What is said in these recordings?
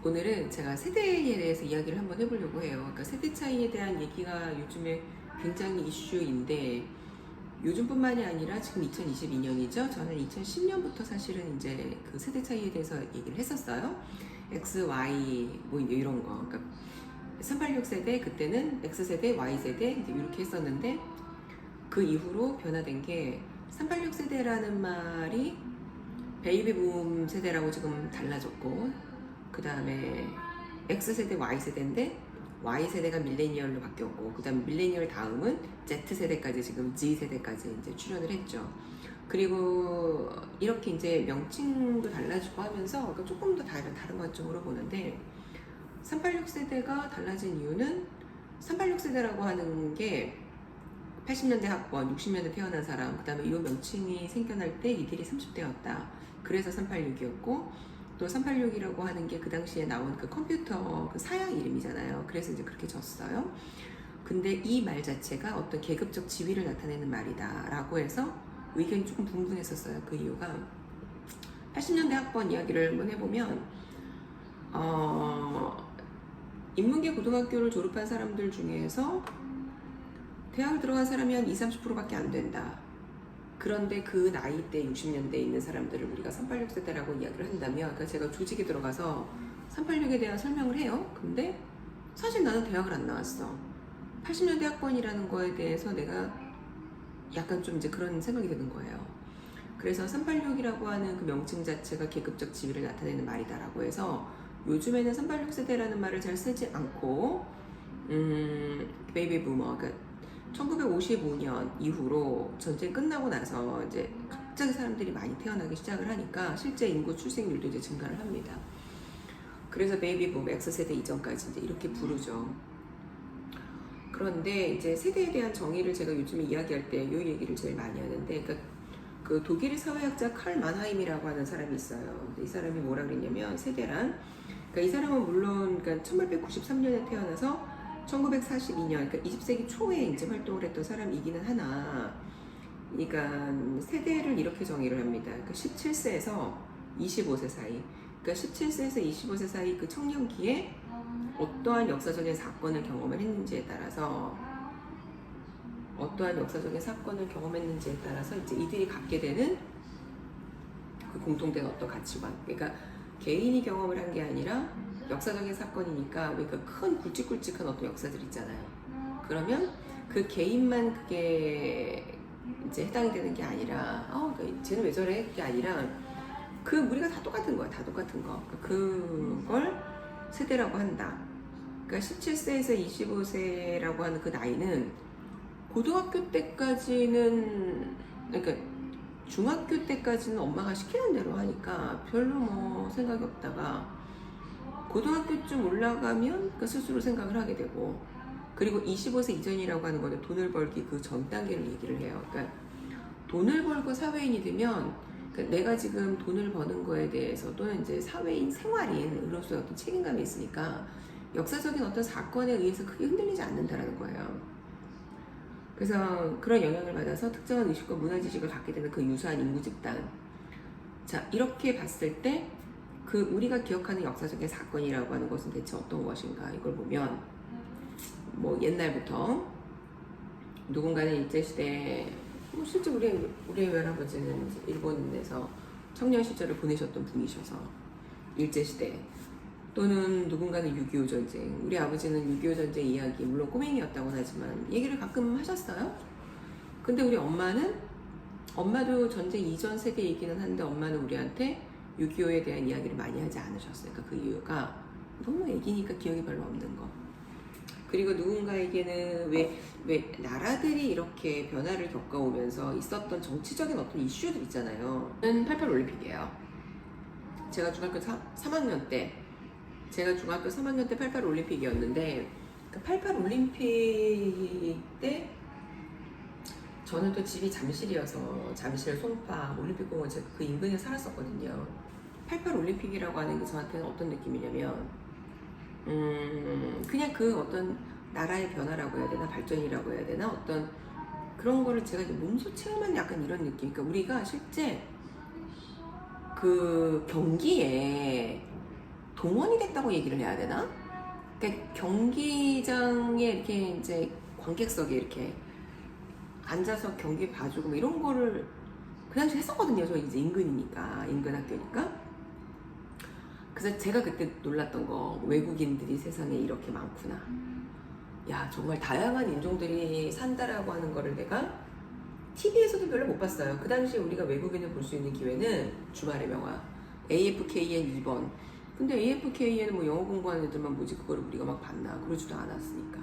오늘은 제가 세대에 대해서 이야기를 한번 해보려고 해요. 그러니까 세대 차이에 대한 얘기가 요즘에 굉장히 이슈인데 요즘뿐만이 아니라 지금 2022년이죠. 저는 2010년부터 사실은 이제 그 세대 차이에 대해서 얘기를 했었어요. X, Y 뭐 이런 거. 그러니까 386 세대 그때는 X 세대, Y 세대 이제 이렇게 했었는데 그 이후로 변화된 게 386 세대라는 말이 베이비붐 세대라고 지금 달라졌고 그 다음에 X세대, Y세대인데 Y세대가 밀레니얼로 바뀌었고 그 다음에 밀레니얼 다음은 Z세대까지 지금 Z세대까지 이제 출연을 했죠. 그리고 이렇게 이제 명칭도 달라지고 하면서 그러니까 조금 더 다른 관점으로 보는데 386 세대가 달라진 이유는 386 세대라고 하는 게 80년대 학번, 60년대 태어난 사람, 그 다음에 이 명칭이 생겨날 때 이들이 30대였다. 그래서 386이었고 또 386이라고 하는 게 그 당시에 나온 그 컴퓨터 그 사양 이름이잖아요. 그래서 이제 그렇게 졌어요. 근데 이 말 자체가 어떤 계급적 지위를 나타내는 말이다 라고 해서 의견이 조금 분분했었어요. 그 이유가 80년대 학번 이야기를 한번 해보면 인문계 고등학교를 졸업한 사람들 중에서 대학을 들어간 사람이 한 20, 30%밖에 안 된다. 그런데 그 나이대 60년대에 있는 사람들을 우리가 386 세대라고 이야기를 한다면 그러니까 제가 조직에 들어가서 386에 대한 설명을 해요. 근데 사실 나는 대학을 안 나왔어. 80년대 학번이라는 거에 대해서 내가 약간 좀 이제 그런 생각이 드는 거예요. 그래서 386이라고 하는 그 명칭 자체가 계급적 지위를 나타내는 말이다라고 해서 요즘에는 386 세대라는 말을 잘 쓰지 않고 베이비 부머, 그러니까 1955년 이후로 전쟁 끝나고 나서 이제 갑자기 사람들이 많이 태어나기 시작을 하니까 실제 인구 출생률도 이제 증가를 합니다. 그래서 베이비붐 X세대 이전까지 이제 이렇게 부르죠. 그런데 이제 세대에 대한 정의를 제가 요즘에 이야기할 때 이 얘기를 제일 많이 하는데 그러니까 그 독일의 사회학자 칼 만하임이라고 하는 사람이 있어요. 이 사람이 뭐라 그랬냐면 세대란 그러니까 이 사람은 물론 그러니까 1893년에 태어나서 1942년, 그러니까 20세기 초에 이제 활동을 했던 사람이기는 하나, 그러니까 세대를 이렇게 정의를 합니다. 그러니까 17세에서 25세 사이, 그러니까 17세에서 25세 사이 그 청년기에 어떠한 역사적인 사건을 경험을 했는지에 따라서 이제 이들이 갖게 되는 그 공통된 어떤 가치관, 그러니까 개인이 경험을 한 게 아니라 역사적인 사건이니까 우리가 큰 굵직굵직한 어떤 역사들 있잖아요. 그러면 그 개인만 그게 이제 해당이 되는 게 아니라 쟤는 왜 저래? 그게 아니라 그 우리가 다 똑같은 거야. 다 똑같은 거. 그걸 세대라고 한다. 그러니까 17세에서 25세라고 하는 그 나이는 고등학교 때까지는 그러니까 중학교 때까지는 엄마가 시키는 대로 하니까 별로 뭐 생각이 없다가 고등학교쯤 올라가면 그러니까 스스로 생각을 하게 되고 그리고 25세 이전이라고 하는 거는 돈을 벌기 그 전 단계를 얘기를 해요. 그러니까 돈을 벌고 사회인이 되면 그러니까 내가 지금 돈을 버는 거에 대해서 또는 이제 사회인 생활인으로서의 어떤 책임감이 있으니까 역사적인 어떤 사건에 의해서 크게 흔들리지 않는다라는 거예요. 그래서 그런 영향을 받아서 특정한 의식과 문화 지식을 갖게 되는 그 유사한 인구 집단. 자, 이렇게 봤을 때 그 우리가 기억하는 역사적인 사건이라고 하는 것은 대체 어떤 것인가 이걸 보면 뭐 옛날부터 누군가는 일제시대 뭐 실제 우리 외할아버지는 일본에서 청년 시절을 보내셨던 분이셔서 일제시대 또는 누군가는 6.25 전쟁 우리 아버지는 6.25 전쟁 이야기 물론 꼬맹이였다고는 하지만 얘기를 가끔 하셨어요. 근데 우리 엄마도 전쟁 이전 세대이기는 한데 엄마는 우리한테 6.25에 대한 이야기를 많이 하지 않으셨어요. 그러니까 그 이유가 너무 애기니까 기억이 별로 없는 거. 그리고 누군가에게는 왜 나라들이 이렇게 변화를 겪어오면서 있었던 정치적인 어떤 이슈들 있잖아요. 88 올림픽이에요. 제가 중학교 3학년 때 88 올림픽이었는데 그 88 올림픽 때 저는 또 집이 잠실이어서 잠실 송파 올림픽공원 그 인근에 살았었거든요. 88 올림픽이라고 하는 게 저한테는 어떤 느낌이냐면 그냥 그 어떤 나라의 변화라고 해야 되나 발전이라고 해야 되나 어떤 그런 거를 제가 이제 몸소 체험한 약간 이런 느낌. 그러니까 우리가 실제 그 경기에 동원이 됐다고 얘기를 해야 되나? 그러니까 경기장에 이렇게 이제 관객석에 이렇게 앉아서 경기 봐주고 뭐 이런 거를 그 당시 했었거든요. 저 이제 인근이니까, 인근 학교니까. 그래서 제가 그때 놀랐던 거, 외국인들이 세상에 이렇게 많구나. 야, 정말 다양한 인종들이 산다라고 하는 거를 내가 TV에서도 별로 못 봤어요. 그 당시에 우리가 외국인을 볼 수 있는 기회는 주말의 명화, AFKN 2번. 근데 AFKN은 뭐 영어 공부하는 애들만 보지 그거를 우리가 막 봤나? 그러지도 않았으니까.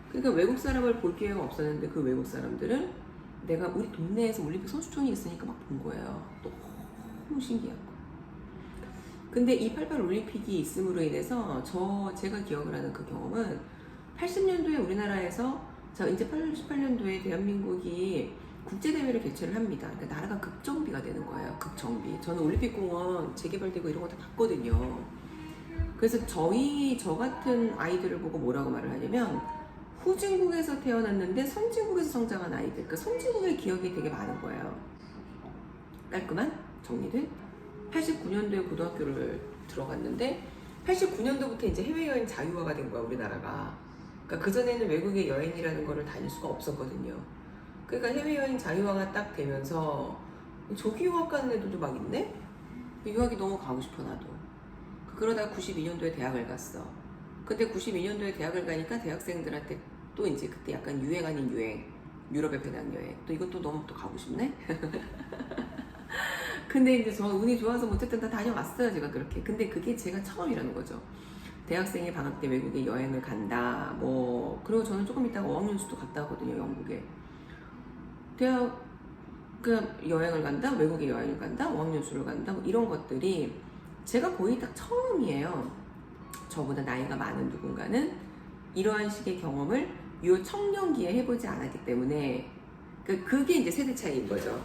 그러니까 외국 사람을 볼 기회가 없었는데 그 외국 사람들은 내가 우리 동네에서 올림픽 선수촌이 있으니까 막 본 거예요. 너무 신기한 거. 근데 이 88 올림픽이 있음으로 인해서 제가 기억을 하는 그 경험은 80년도에 우리나라에서 자 이제 88년도에 대한민국이 국제대회를 개최를 합니다. 그러니까 나라가 급정비가 되는 거예요. 급정비. 저는 올림픽공원 재개발되고 이런 거 다 봤거든요. 그래서 저 같은 아이들을 보고 뭐라고 말을 하냐면 후진국에서 태어났는데 선진국에서 성장한 아이들. 그러니까 선진국의 기억이 되게 많은 거예요. 깔끔한 정리된 89년도에 고등학교를 들어갔는데 89년도부터 이제 해외여행 자유화가 된 거야 우리나라가. 그러니까 그전에는 외국에 여행이라는 거를 다닐 수가 없었거든요. 그러니까 해외여행 자유화가 딱 되면서 조기 유학 가는 애들도 막 있네? 유학이 너무 가고 싶어 나도. 그러다가 92년도에 대학을 갔어. 근데 92년도에 대학을 가니까 대학생들한테 또 이제 그때 약간 유행 아닌 유행, 유럽의 배낭여행. 또 이것도 너무 또 가고 싶네? 근데 이제 저 운이 좋아서 어쨌든 다 다녀왔어요 제가 그렇게. 근데 그게 제가 처음이라는 거죠. 대학생이 방학 때 외국에 여행을 간다 뭐. 그리고 저는 조금 있다가 어학연수도 갔다 왔거든요 영국에. 대학 그냥 여행을 간다, 외국에 여행을 간다, 어학연수를 간다 뭐 이런 것들이 제가 거의 딱 처음이에요. 저보다 나이가 많은 누군가는 이러한 식의 경험을 요 청년기에 해보지 않았기 때문에 그게 이제 세대 차이인 거죠.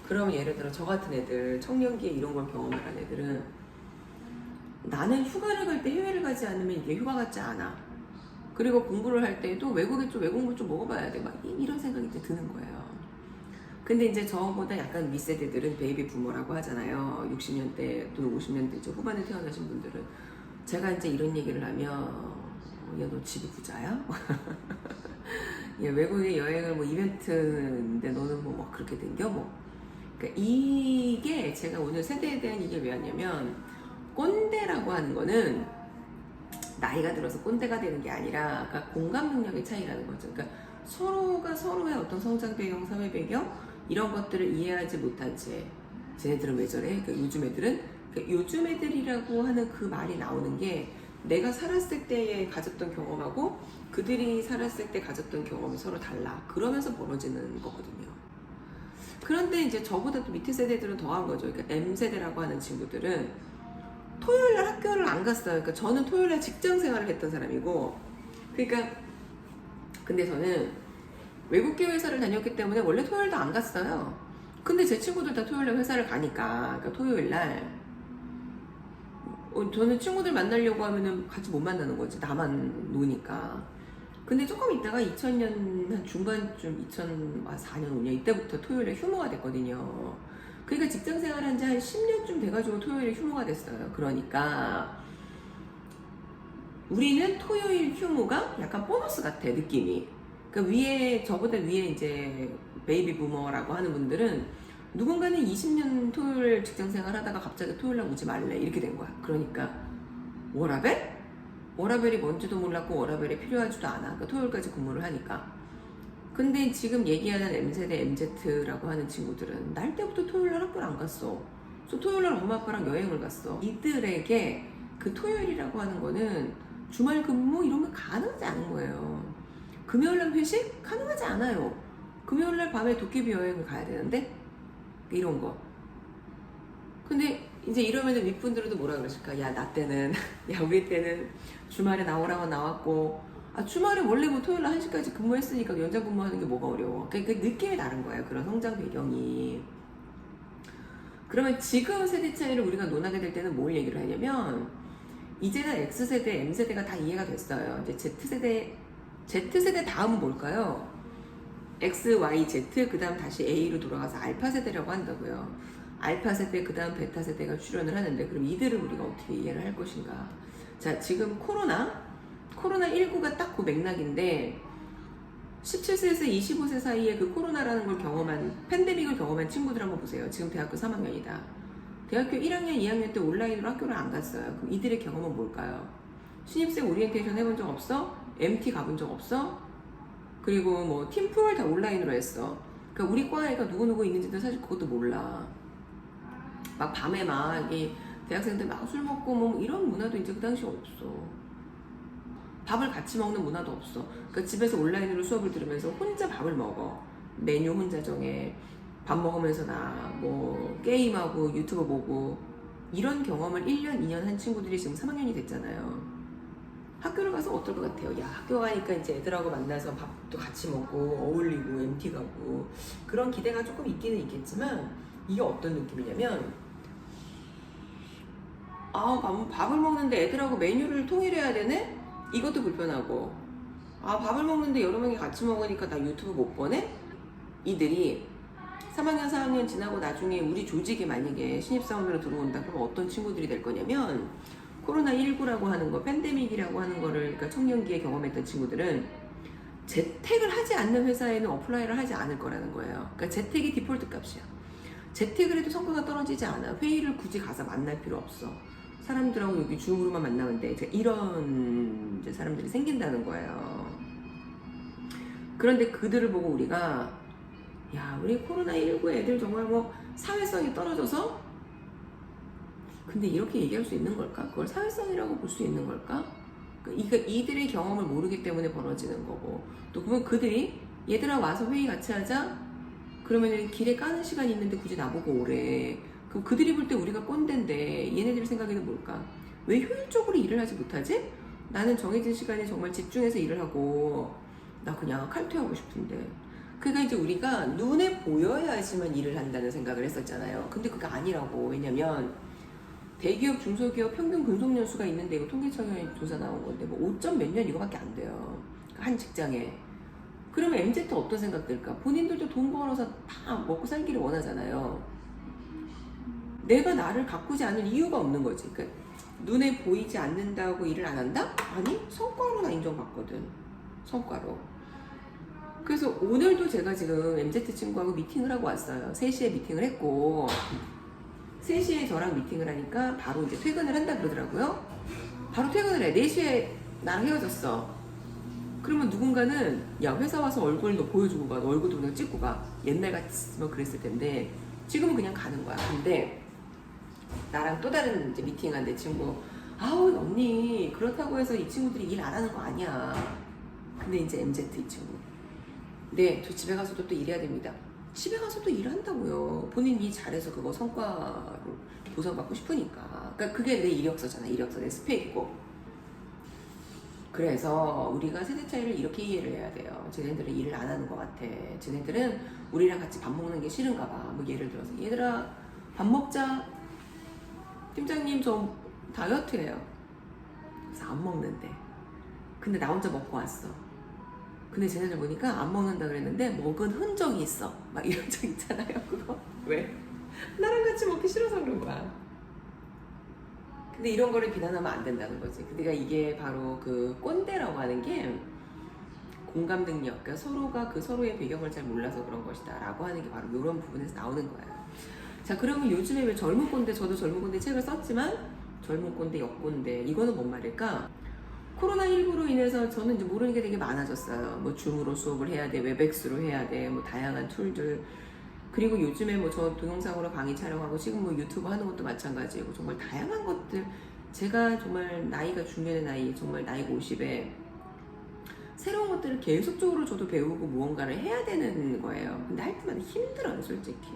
그러면 예를 들어 저 같은 애들 청년기에 이런 걸 경험을 한 애들은 나는 휴가를 갈 때 해외를 가지 않으면 이게 휴가 같지 않아. 그리고 공부를 할 때도 외국에 좀 외국물 좀 먹어봐야 돼. 막 이런 생각이 이제 드는 거예요. 근데 이제 저보다 약간 윗세대들은 베이비 부모라고 하잖아요. 60년대 또는 50년대 후반에 태어나신 분들은 제가 이제 이런 얘기를 하면 야 너 집이 부자야? 야 외국에 여행을 뭐 이벤트인데 너는 뭐 그렇게 댕겨? 뭐 그러니까 이게 제가 오늘 세대에 대한 이게 왜 왔냐면 꼰대라고 하는 거는 나이가 들어서 꼰대가 되는 게 아니라 그러니까 공감 능력의 차이라는 거죠. 그러니까 서로가 서로의 어떤 성장 배경, 사회 배경 이런 것들을 이해하지 못한 채 쟤네들은 왜 저래? 그러니까 요즘 애들은 그러니까 요즘 애들이라고 하는 그 말이 나오는 게 내가 살았을 때에 가졌던 경험하고 그들이 살았을 때 가졌던 경험이 서로 달라. 그러면서 벌어지는 거거든요. 그런데 이제 저보다 또 밑에 세대들은 더한 거죠. 그러니까 M세대라고 하는 친구들은 토요일날 학교를 안 갔어요. 그러니까 저는 토요일날 직장 생활을 했던 사람이고, 그러니까 근데 저는 외국계 회사를 다녔기 때문에 원래 토요일도 안 갔어요. 근데 제 친구들 다 토요일날 회사를 가니까, 그러니까 토요일날 저는 친구들 만나려고 하면은 같이 못 만나는 거지. 나만 노니까. 근데 조금 있다가 2000년 한 중반쯤 2004년 5년 이때부터 토요일에 휴무가 됐거든요. 그러니까 직장 생활한 지 한 10년쯤 돼가지고 토요일에 휴무가 됐어요. 그러니까 우리는 토요일 휴무가 약간 보너스 같아 느낌이. 그러니까 위에 저보다 위에 이제 베이비 부머라고 하는 분들은 누군가는 20년 토요일 직장 생활 하다가 갑자기 토요일날 오지 말래 이렇게 된 거야. 그러니까 워라벨? 워라벨이 뭔지도 몰랐고 워라벨이 필요하지도 않아. 그러니까 토요일까지 근무를 하니까. 근데 지금 얘기하는 M세대, MZ라고 하는 친구들은 날 때부터 토요일날 학교를 안 갔어. 그래서 토요일날 엄마 아빠랑 여행을 갔어. 이들에게 그 토요일이라고 하는 거는 주말 근무 이런 거 가능하지 않은 거예요. 금요일날 회식? 가능하지 않아요. 금요일날 밤에 도깨비 여행을 가야 되는데 이런 거. 근데 이제 이러면 윗분들도 뭐라 그러실까? 야, 나 때는, 야, 우리 때는 주말에 나오라고 나왔고, 아, 주말에 원래 뭐 토요일 날 1시까지 근무했으니까 연장 근무하는 게 뭐가 어려워. 그러니까 그 느낌이 다른 거예요. 그런 성장 배경이. 그러면 지금 세대 차이를 우리가 논하게 될 때는 뭘 얘기를 하냐면, 이제는 X세대, M세대가 다 이해가 됐어요. 이제 Z세대 다음은 뭘까요? X, Y, Z, 그 다음 다시 A로 돌아가서 알파 세대라고 한다고요. 알파 세대 그 다음 베타 세대가 출현을 하는데 그럼 이들을 우리가 어떻게 이해를 할 것인가? 자, 지금 코로나19가 딱 그 맥락인데 17세에서 25세 사이에 그 코로나라는 걸 경험한 팬데믹을 경험한 친구들 한번 보세요. 지금 대학교 3학년이다. 대학교 1학년, 2학년 때 온라인으로 학교를 안 갔어요. 그럼 이들의 경험은 뭘까요? 신입생 오리엔테이션 해본 적 없어? MT 가본 적 없어? 그리고 뭐 팀플 다 온라인으로 했어. 그러니까 우리 과 애가 누구누구 있는지도 사실 그것도 몰라. 막 밤에 막 이 대학생들 막 술 먹고 뭐 이런 문화도 이제 그 당시에 없어. 밥을 같이 먹는 문화도 없어. 그러니까 집에서 온라인으로 수업을 들으면서 혼자 밥을 먹어. 메뉴 혼자 정해. 밥 먹으면서 뭐 게임하고 유튜브 보고 이런 경험을 1년, 2년 한 친구들이 지금 3학년이 됐잖아요. 학교를 가서 어떨 것 같아요? 야, 학교 가니까 이제 애들하고 만나서 밥도 같이 먹고 어울리고 MT 가고 그런 기대가 조금 있기는 있겠지만 이게 어떤 느낌이냐면 밥을 먹는데 애들하고 메뉴를 통일해야 되네? 이것도 불편하고 밥을 먹는데 여러 명이 같이 먹으니까 나 유튜브 못 보네? 이들이 3학년, 4학년 지나고 나중에 우리 조직에 만약에 신입사원으로 들어온다 그러면 어떤 친구들이 될 거냐면 코로나19라고 하는 거, 팬데믹이라고 하는 거를 그러니까 청년기에 경험했던 친구들은 재택을 하지 않는 회사에는 어플라이를 하지 않을 거라는 거예요. 그러니까 재택이 디폴트 값이야. 재택을 해도 성과가 떨어지지 않아. 회의를 굳이 가서 만날 필요 없어. 사람들하고 여기 줌으로만 만나면 돼. 이런 이제 사람들이 생긴다는 거예요. 그런데 그들을 보고 우리가 야, 우리 코로나19 애들 정말 뭐 사회성이 떨어져서 근데 이렇게 얘기할 수 있는 걸까? 그걸 사회성이라고 볼 수 있는 걸까? 이들의 경험을 모르기 때문에 벌어지는 거고 또 그러면 그들이 얘들아 와서 회의 같이 하자 그러면 길에 까는 시간이 있는데 굳이 나보고 오래 그럼 그들이 볼 때 우리가 꼰대인데 얘네들 생각에는 뭘까? 왜 효율적으로 일을 하지 못하지? 나는 정해진 시간에 정말 집중해서 일을 하고 나 그냥 칼퇴하고 싶은데 그러니까 이제 우리가 눈에 보여야지만 일을 한다는 생각을 했었잖아요. 근데 그게 아니라고. 왜냐면 대기업, 중소기업 평균 근속연수가 있는데 이거 통계청의 조사 나온 건데 뭐 5점 몇 년 이거밖에 안 돼요. 한 직장에. 그러면 MZ 어떤 생각 들까? 본인들도 돈 벌어서 다 먹고 살기를 원하잖아요. 내가 나를 가꾸지 않을 이유가 없는 거지. 그러니까 눈에 보이지 않는다고 일을 안 한다? 아니, 성과로 나 인정받거든. 성과로. 그래서 오늘도 제가 지금 MZ 친구하고 미팅을 하고 왔어요. 3시에 미팅을 했고 3시에 저랑 미팅을 하니까 바로 이제 퇴근을 한다 그러더라고요. 바로 퇴근을 해. 4시에 나랑 헤어졌어. 그러면 누군가는 야, 회사 와서 얼굴 너 보여주고 가. 너 얼굴도 그냥 찍고 가. 옛날 같으면 그랬을 텐데 지금은 그냥 가는 거야. 근데 나랑 또 다른 이제 미팅한 내 친구 아우 언니 그렇다고 해서 이 친구들이 일 안 하는 거 아니야. 근데 이제 MZ 이 친구 네, 저 집에 가서도 또 일해야 됩니다. 집에 가서도 일한다고요. 본인이 잘해서 그거 성과로 보상받고 싶으니까. 그러니까 그게 내 이력서잖아. 이력서 내 스펙이고. 그래서 우리가 세대 차이를 이렇게 이해를 해야 돼요. 쟤네들은 일을 안 하는 것 같아. 쟤네들은 우리랑 같이 밥 먹는 게 싫은가 봐. 뭐 예를 들어서 얘들아 밥 먹자. 팀장님 저 다이어트해요. 그래서 안 먹는데. 근데 나 혼자 먹고 왔어. 근데 쟤네들 보니까 안 먹는다 그랬는데 먹은 흔적이 있어. 막 이런 적 있잖아요. 그거 왜? 나랑 같이 먹기 싫어서 그런 거야. 근데 이런 거를 비난하면 안 된다는 거지. 그러니까 이게 바로 그 꼰대라고 하는 게 공감 능력, 그러니까 서로가 그 서로의 배경을 잘 몰라서 그런 것이다 라고 하는 게 바로 이런 부분에서 나오는 거예요. 자, 그러면 요즘에 왜 젊은 꼰대, 저도 젊은 꼰대 책을 썼지만 젊은 꼰대, 역꼰대 이거는 뭔 말일까? 코로나19로 인해서 저는 이제 모르는 게 되게 많아졌어요. 뭐 줌으로 수업을 해야 돼, 웹엑스로 해야 돼, 뭐 다양한 툴들. 그리고 요즘에 뭐 저 동영상으로 강의 촬영하고 지금 뭐 유튜브 하는 것도 마찬가지고 정말 다양한 것들. 제가 정말 나이가 중년의 나이, 정말 나이가 50에 새로운 것들을 계속적으로 저도 배우고 무언가를 해야 되는 거예요. 근데 할 때마다 힘들어요, 솔직히.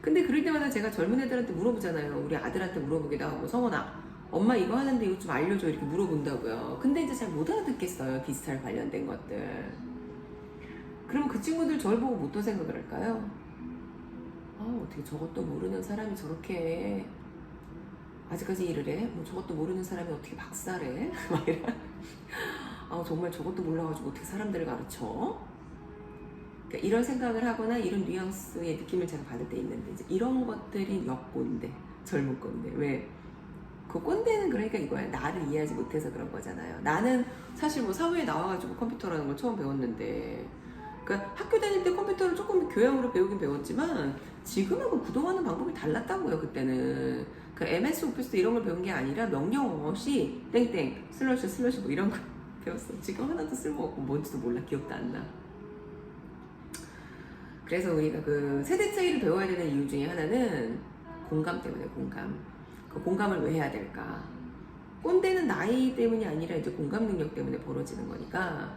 근데 그럴 때마다 제가 젊은 애들한테 물어보잖아요. 우리 아들한테 물어보기도 하고, 성원아, 엄마 이거 하는데 이거 좀 알려줘 이렇게 물어본다고요. 근데 이제 잘 못 알아듣겠어요. 디지털 관련된 것들. 그러면 그 친구들 저를 보고 뭐 또 생각을 할까요? 어떻게 저것도 모르는 사람이 저렇게 아직까지 일을 해? 뭐 저것도 모르는 사람이 어떻게 박사래? 막 이런. 정말 저것도 몰라가지고 어떻게 사람들을 가르쳐? 그러니까 이런 생각을 하거나 이런 뉘앙스의 느낌을 제가 받을 때 있는데 이제 이런 것들이 역꼰대, 젊은 꼰대. 왜? 그 꼰대는 그러니까 이거야. 나를 이해하지 못해서 그런 거잖아요. 나는 사실 뭐 사회에 나와가지고 컴퓨터라는 걸 처음 배웠는데, 그러니까 학교 다닐 때 컴퓨터를 조금 교양으로 배우긴 배웠지만 지금하고 구동하는 방법이 달랐다고요. 그때는 그 MS 오피스 이런 걸 배운 게 아니라 명령 없이 땡땡 슬러시 슬러시 뭐 이런 거 배웠어. 지금 하나도 쓸모없고 뭔지도 몰라. 기억도 안 나. 그래서 우리가 그 세대 차이를 배워야 되는 이유 중에 하나는 공감 때문에 공감. 그 공감을 왜 해야 될까? 꼰대는 나이 때문이 아니라 이제 공감 능력 때문에 벌어지는 거니까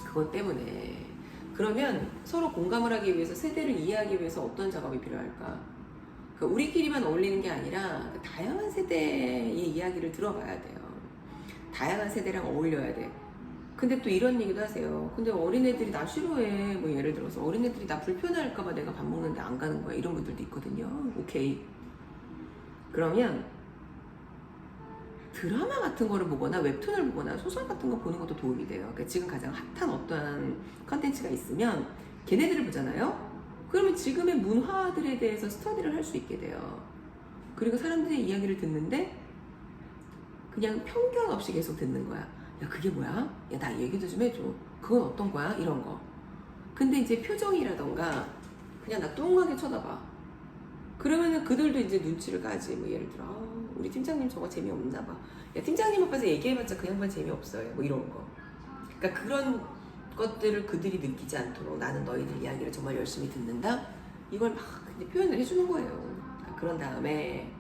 그것 때문에. 그러면 서로 공감을 하기 위해서 세대를 이해하기 위해서 어떤 작업이 필요할까? 그 우리끼리만 어울리는 게 아니라 그 다양한 세대의 이야기를 들어봐야 돼요. 다양한 세대랑 어울려야 돼. 근데 또 이런 얘기도 하세요. 근데 어린애들이 나 싫어해. 뭐 예를 들어서 어린애들이 나 불편해할까봐 내가 밥 먹는데 안 가는 거야. 이런 분들도 있거든요. 오케이. 그러면 드라마 같은 거를 보거나 웹툰을 보거나 소설 같은 거 보는 것도 도움이 돼요. 그러니까 지금 가장 핫한 어떠한 컨텐츠가 있으면 걔네들을 보잖아요. 그러면 지금의 문화들에 대해서 스터디를 할 수 있게 돼요. 그리고 사람들의 이야기를 듣는데 그냥 편견 없이 계속 듣는 거야. 야 그게 뭐야? 야 나 얘기도 좀 해줘. 그건 어떤 거야? 이런 거. 근데 이제 표정이라던가 그냥 나 뚱하게 쳐다봐. 그러면은 그들도 이제 눈치를 까지. 뭐 예를 들어 우리 팀장님 저거 재미없나 봐. 야 팀장님 앞에서 얘기해봤자 그 양반 재미없어요. 뭐 이런 거. 그러니까 그런 것들을 그들이 느끼지 않도록 나는 너희들 이야기를 정말 열심히 듣는다. 이걸 막 이제 표현을 해주는 거예요. 그러니까 그런 다음에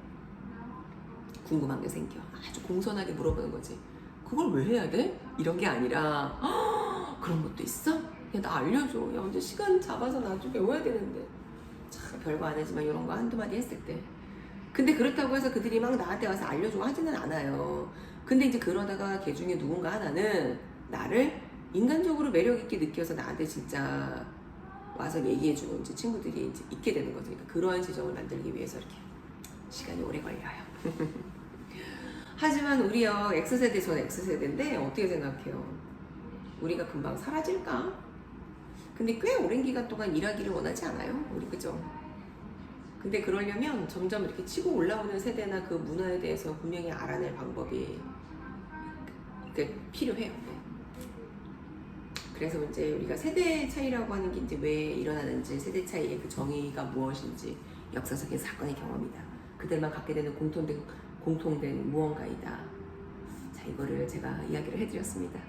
궁금한 게 생겨. 아주 공손하게 물어보는 거지. 그걸 왜 해야 돼? 이런 게 아니라 그런 것도 있어? 야 나 알려줘. 야 언제 시간 잡아서 나중에 배워야 되는데. 참 별거 안 하지만 이런 거 한두 마디 했을 때. 근데 그렇다고 해서 그들이 막 나한테 와서 알려주고 하지는 않아요. 근데 이제 그러다가 걔 중에 누군가 하나는 나를 인간적으로 매력 있게 느껴서 나한테 진짜 와서 얘기해주는 이제 친구들이 이제 있게 되는 거죠. 그러니까 그러한 지점을 만들기 위해서 이렇게 시간이 오래 걸려요. 하지만 우리요 X세대 전 X세대인데 어떻게 생각해요? 우리가 금방 사라질까? 근데 꽤 오랜 기간 동안 일하기를 원하지 않아요? 우리 그죠? 근데 그러려면 점점 이렇게 치고 올라오는 세대나 그 문화에 대해서 분명히 알아낼 방법이 필요해요. 네. 그래서 이제 우리가 세대 차이라고 하는 게 이제 왜 일어나는지, 세대 차이의 그 정의가 무엇인지 역사적인 사건의 경험이다. 그들만 갖게 되는 공통된 무언가이다. 자, 이거를 제가 이야기를 해드렸습니다.